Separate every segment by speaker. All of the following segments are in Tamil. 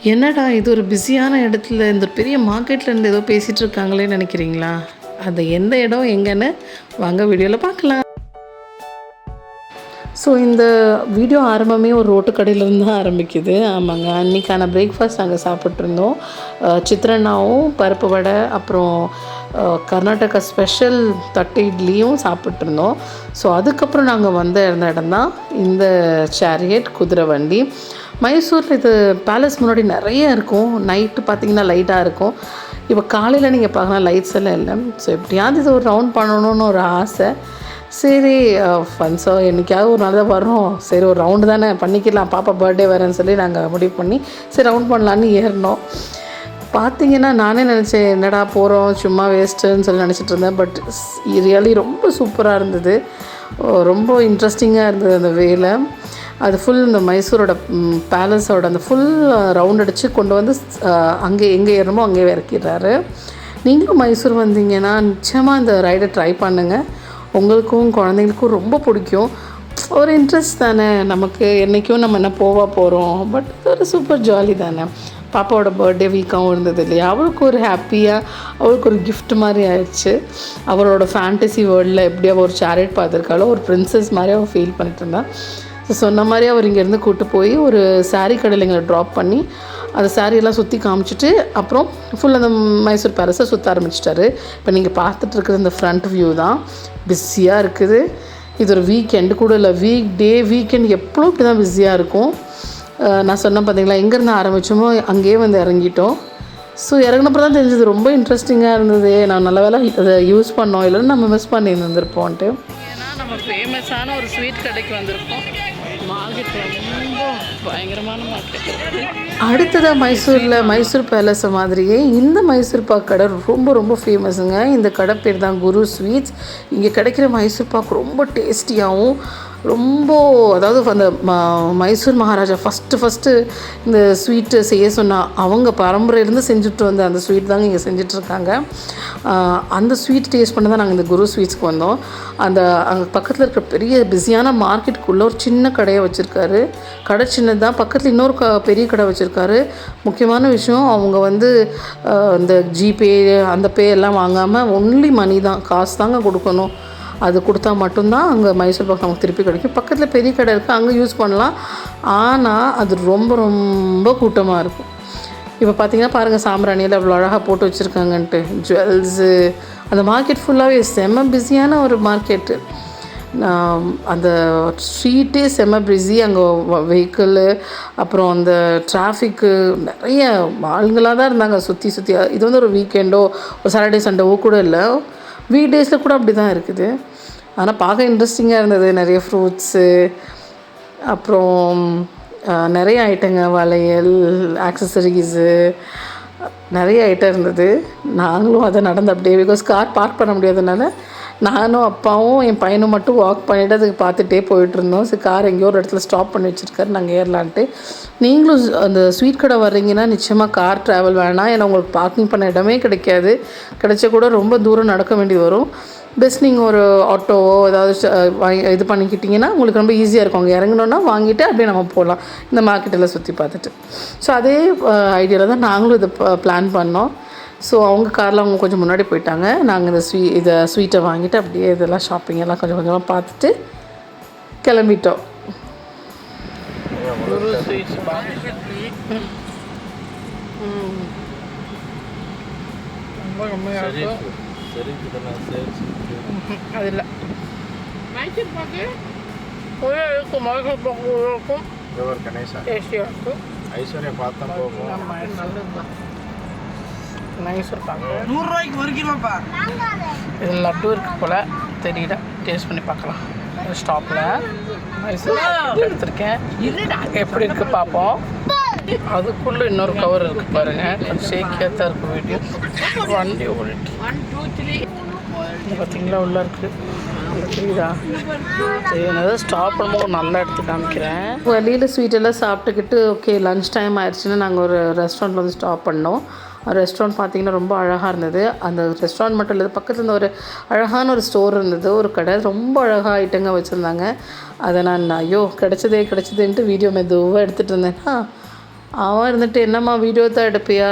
Speaker 1: என்னடா இது ஒரு பிஸியான இடத்துல இந்த பெரிய மார்க்கெட்லேருந்து ஏதோ பேசிகிட்டு இருக்காங்களேன்னு நினைக்கிறீங்களா? அது எந்த இடம் எங்கன்னு வாங்க வீடியோவில் பார்க்கலாம். ஸோ இந்த வீடியோ ஆரம்பமே ஒரு ரோட்டு கடையிலேருந்து தான் ஆரம்பிக்குது. ஆமாங்க, அன்றைக்கான பிரேக்ஃபாஸ்ட் நாங்கள் சாப்பிட்ருந்தோம். சித்ரான்னாவும் பருப்பு வடை, அப்புறம் கர்நாடகா ஸ்பெஷல் தட்டு இட்லியும் சாப்பிட்ருந்தோம். ஸோ அதுக்கப்புறம் நாங்கள் இருந்த இடம் தான் இந்த சேரியட் குதிரை வண்டி. மைசூரில் இது பேலஸ் முன்னாடி நிறைய இருக்கும். நைட்டு பார்த்திங்கன்னா லைட்டாக இருக்கும். இப்போ காலையில் நீங்கள் பார்க்கலாம் லைட்ஸ் எல்லாம் இல்லை. ஸோ எப்படியாவது இது ஒரு ரவுண்ட் பண்ணணுன்னு ஒரு ஆசை. சரி ஃபன்ஸோ என்றைக்காவது ஒரு நாள் தான் வரோம், சரி ஒரு ரவுண்டு தானே பண்ணிக்கலாம், பாப்பா பர்த்டே வரேன்னு சொல்லி நாங்கள் முடிவு பண்ணி சரி ரவுண்ட் பண்ணலான்னு ஏறினோம். பார்த்திங்கன்னா நானே நினச்சேன் என்னடா போகிறோம் சும்மா வேஸ்ட்டுன்னு சொல்லி நினச்சிட்டு இருந்தேன். பட் ரியலி ரொம்ப சூப்பராக இருந்தது, ரொம்ப இன்ட்ரெஸ்டிங்காக இருந்தது அந்த வேலை. அது ஃபுல் இந்த மைசூரோட பேலஸோட அந்த ஃபுல் ரவுண்ட் அடித்து கொண்டு வந்து அங்கே எங்கே ஏறணுமோ அங்கேயே இறக்கிடுறாரு. நீங்களும் மைசூர் வந்தீங்கன்னா நிச்சயமாக இந்த ரைடை ட்ரை பண்ணுங்கள். உங்களுக்கும் குழந்தைங்களுக்கும் ரொம்ப பிடிக்கும். ஒரு இன்ட்ரெஸ்ட் தானே நமக்கு, என்றைக்கும் நம்ம என்ன போகிறோம். பட் இது ஒரு சூப்பர் ஜாலி தானே. பாப்பாவோட பர்த்டே வீக்காகவும் இருந்தது இல்லையா, அவளுக்கு ஒரு ஹாப்பியாக அவளுக்கு ஒரு கிஃப்ட் மாதிரி ஆயிடுச்சு. அவரோட ஃபேண்டசி வேர்ல்டில் எப்படி அவள் ஒரு சேரட் பார்த்துருக்காளோ ஒரு பிரின்சஸ் மாதிரி அவள் ஃபீல் பண்ணிட்டு இருந்தாள். ஸோ சொன்ன மாதிரி அவர் இங்கேருந்து கூப்பிட்டு போய் ஒரு சாரீ கடையில் எங்களை ட்ராப் பண்ணி அந்த சாரியெல்லாம் சுற்றி காமிச்சிட்டு அப்புறம் ஃபுல் அந்த மைசூர் பேலஸை சுற்ற ஆரம்பிச்சிட்டாரு. இப்போ நீங்கள் பார்த்துட்டு இருக்கிற இந்த ஃப்ரண்ட் வியூ தான் பிஸியாக இருக்குது. இது ஒரு வீக்கெண்டு கூட இல்லை, வீக்கெண்ட் எப்பவும் இப்படி தான் பிஸியாக இருக்கும். நான் சொன்னேன் பார்த்தீங்களா, எங்கேருந்து ஆரம்பித்தோமோ அங்கேயே வந்து இறங்கிட்டோம். ஸோ இறங்கினப்பறம் தான் தெரிஞ்சது ரொம்ப இன்ட்ரெஸ்டிங்காக இருந்தது. நான் நல்ல வேலை அதை யூஸ் பண்ணோம், இல்லைன்னு நம்ம மிஸ் பண்ணி இருந்திருப்போன்ட்டு. ஏன்னா நம்ம ஃபேமஸான ஒரு ஸ்வீட் கடைக்கு வந்திருக்கோம். மார்க்கெட் ரொம்ப பயங்கரமான மார்க்கெட். அடுத்ததாக மைசூர் பேலஸ் மாதிரியே இந்த மைசூர் பாக் கடை ரொம்ப ரொம்ப ஃபேமஸுங்க. இந்த கடை பேர் தான் குரு ஸ்வீட்ஸ். இங்கே கிடைக்கிற மைசூர் பாக் ரொம்ப டேஸ்டியாகவும் ரொம்ப, அதாவது அந்த மைசூர் மகாராஜா ஃபஸ்ட்டு இந்த ஸ்வீட்டு செய்ய சொன்னால் அவங்க பரம்பரையிலேருந்து செஞ்சுட்டு வந்த அந்த ஸ்வீட் தாங்க இங்கே செஞ்சிட்ருக்காங்க. அந்த ஸ்வீட் டேஸ்ட் பண்ண தான் நாங்கள் இந்த குரு ஸ்வீட்ஸ்க்கு வந்தோம். அங்கே பக்கத்தில் இருக்கிற பெரிய பிஸியான மார்க்கெட்டுக்குள்ளே ஒரு சின்ன கடையை வச்சுருக்காரு. கடை சின்னது தான், பக்கத்தில் இன்னொரு பெரிய கடை வச்சுருக்காரு. முக்கியமான விஷயம், அவங்க இந்த ஜிபே அந்த பே எல்லாம் வாங்காமல் ஒன்லி மணி தான், காசு தாங்க கொடுக்கணும். அது கொடுத்தா மட்டும்தான் அங்கே மைசூர் பாக் நமக்கு திருப்பி கிடைக்கும். பக்கத்தில் பெரிய கடை இருக்குது, அங்கே யூஸ் பண்ணலாம். ஆனால் அது ரொம்ப ரொம்ப கூட்டமாக இருக்கும். இப்போ பார்த்தீங்கன்னா பாருங்கள், சாம்பிராணியில் அவ்வளோ அழகாக போட்டு வச்சுருக்காங்கன்ட்டு ஜுவல்ஸு. அந்த மார்க்கெட் ஃபுல்லாகவே செம்ம பிஸியான ஒரு மார்க்கெட்டு. அந்த ஸ்ட்ரீட்டே செம்ம பிஸி. அங்கே வெஹிக்கிளு அப்புறம் அந்த டிராஃபிக்கு நிறைய ஆளுங்களாக தான் இருந்தாங்க சுற்றி. இது ஒரு வீக்கெண்டோ ஒரு சாட்டர்டே சண்டேவோ கூட இல்லை, வீக் டேஸில் கூட அப்படி தான் இருக்குது. ஆனால் பார்க்க இன்ட்ரெஸ்டிங்காக இருந்தது. நிறைய ஃப்ரூட்ஸு, அப்புறம் நிறைய ஐட்டங்க, வளையல், ஆக்சசரிஸு, நிறைய ஐட்டம் இருந்தது. நாங்களும் அதை நடந்து அப்படியே, பிகாஸ் கார் பார்க் பண்ண முடியாதனால நானும் அப்பாவும் என் பையனும் மட்டும் வாக் பண்ணிவிட்டு அதுக்கு பார்த்துட்டே போயிட்டுருந்தோம். சரி கார் எங்கேயோ ஒரு இடத்துல ஸ்டாப் பண்ணி வச்சுருக்காரு, நாங்கள் ஏறலான்ட்டு. நீங்களும் அந்த ஸ்வீட் கடை வர்றீங்கன்னா நிச்சயமாக கார் ட்ராவல் வேணாம், ஏன்னா உங்களுக்கு பார்க்கிங் பண்ண இடமே கிடைக்காது. கிடைச்சா கூட ரொம்ப தூரம் நடக்க வேண்டியது வரும். பெஸ்ட் நீங்கள் ஒரு ஆட்டோவோ ஏதாவது இது பண்ணிக்கிட்டிங்கன்னா உங்களுக்கு ரொம்ப ஈஸியாக இருக்கும். அங்கே இறங்கணுன்னா வாங்கிட்டு அப்படியே நம்ம போகலாம் இந்த மார்க்கெட்டெல்லாம் சுற்றி பார்த்துட்டு. ஸோ அதே ஐடியாவில் தான் நாங்களும் இதை பிளான் பண்ணோம். ஸோ அவங்க காரில் அவங்க கொஞ்சம் முன்னாடி போயிட்டாங்க. நாங்கள் இந்த ஸ்வீட்டை வாங்கிட்டு அப்படியே இதெல்லாம் ஷாப்பிங் எல்லாம் கொஞ்சம் கொஞ்சமாக பார்த்துட்டு கிளம்பிட்டோம். அது இல்லை மைசூர் பாக்கு இருக்கும், மைசூர் பாக்கு இருக்கும், டேஸ்டியாக இருக்கும். ஐஸ்வர்யா பார்த்தா போகும். மைசூர் பாக்கு 100 ரூபாய்க்கு 1 கிலோப்பா. இது லட்டு இருக்கு போல், தெரியல, டேஸ்ட் பண்ணி பார்க்கலாம். ஸ்டாப்பில் மைசூர் எடுத்திருக்கேன், எப்படி இருக்குது பார்ப்போம். அதுக்குள்ளே இன்னொரு கவர் இருக்குது பாருங்கள், கொஞ்சம் ஷேக்கியாக தான் இருக்குது. வீடியோ வண்டி ஓடிட்டு 1 2 3 பார்த்தீங்களா உள்ளே இருக்குது, புரியுதா? என்னது ஸ்டாப் பண்ணும்போது நல்லா எடுத்து காமிக்கிறேன். வழியில் ஸ்வீட்டெல்லாம் சாப்பிட்டுக்கிட்டு ஓகே லன்ச் டைம் ஆயிடுச்சுன்னா நாங்கள் ஒரு ரெஸ்டாரண்ட்டில் வந்து ஸ்டாப் பண்ணோம். ரெஸ்டாரண்ட் பார்த்திங்கன்னா ரொம்ப அழகாக இருந்தது. அந்த ரெஸ்டாரண்ட் மட்டும் இல்லை, பக்கத்தில் இருந்த ஒரு அழகான ஒரு ஸ்டோர் இருந்தது, ஒரு கடை ரொம்ப அழகாக ஐட்டங்க வச்சுருந்தாங்க. அதை நான் ஐயோ கிடச்சதேன்ட்டு வீடியோ மெதுவாக எடுத்துகிட்டு இருந்தேன்னா அவன் இருந்துட்டு என்னம்மா வீடியோ தான் எடுப்பியா,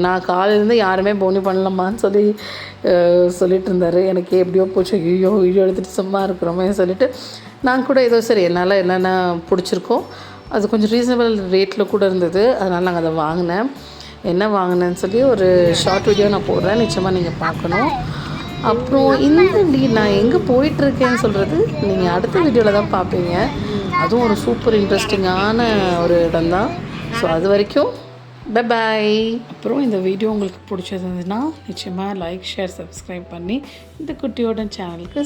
Speaker 1: நான் காலையிலேருந்து யாருமே போனி பண்ணலம்மான்னு சொல்லிட்டு இருந்தார். எனக்கு எப்படியோ போச்சு, ஐயோ வீடியோ எடுத்துகிட்டு சும்மா இருக்கிறோமே சொல்லிவிட்டு நான் கூட ஏதோ சரி என்னால் என்னென்ன பிடிச்சிருக்கோ அது கொஞ்சம் ரீசனபிள் ரேட்டில் கூட இருந்தது, அதனால் நாங்கள் அதை வாங்கினேன். என்ன வாங்கினேன்னு சொல்லி ஒரு ஷார்ட் வீடியோ நான் போடுறேன், நிச்சயமாக நீங்கள் பார்க்கணும். அப்புறம் நான் எங்கே போயிட்டுருக்கேன்னு சொல்கிறது நீங்கள் அடுத்த வீடியோவில் தான் பார்ப்பீங்க. அதுவும் ஒரு சூப்பர் இன்ட்ரெஸ்டிங்கான ஒரு இடம் தான். ஸோ அது வரைக்கும் பாய். அப்புறம் இந்த வீடியோ உங்களுக்கு பிடிச்சிருந்ததுன்னா நிச்சயமாக லைக், ஷேர், சப்ஸ்கிரைப் பண்ணி இந்த குட்டியோட சேனலுக்கு